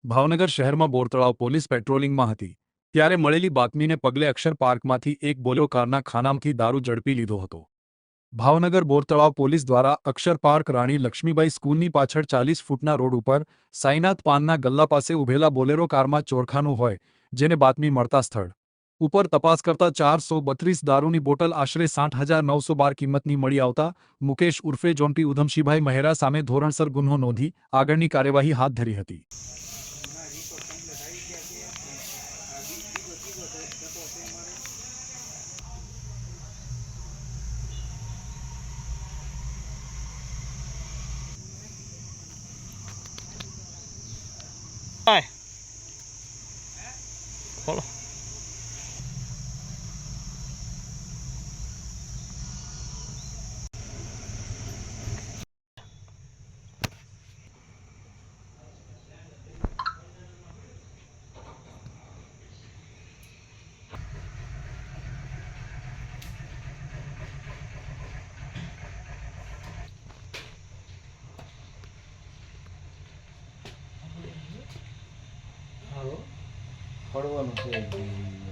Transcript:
ભાવનગર શહેરમાં બોરતળાવ પોલીસ પેટ્રોલિંગમાં હતી ત્યારે મળેલી બાતમીને પગલે અક્ષર પાર્કમાંથી એક બોલેરો કારના ખાનામાંથી દારૂ ઝડપી લીધો હતો। ભાવનગર બોરતળાવ પોલીસ દ્વારા અક્ષર પાર્ક રાણી લક્ષ્મીબાઈ સ્કૂલની પાછળ 40 ફૂટના રોડ ઉપર સાઈનાથ પાનના ગલ્લા પાસે ઉભેલા બોલેરો કારમાં ચોરખાનું હોય જેને બાતમી મળતા સ્થળ ઉપર તપાસ કરતા 432 દારૂની બોટલ આશરે 60,912 કિંમતની મળી આવતા મુકેશ ઉર્ફે જોન્ટી ઉધમશીભાઈ મહેરા સામે ધોરણસર ગુન્હો નોંધી આગળની કાર્યવાહી હાથ ધરી હતી। Hai. Follow. પડવાનું છે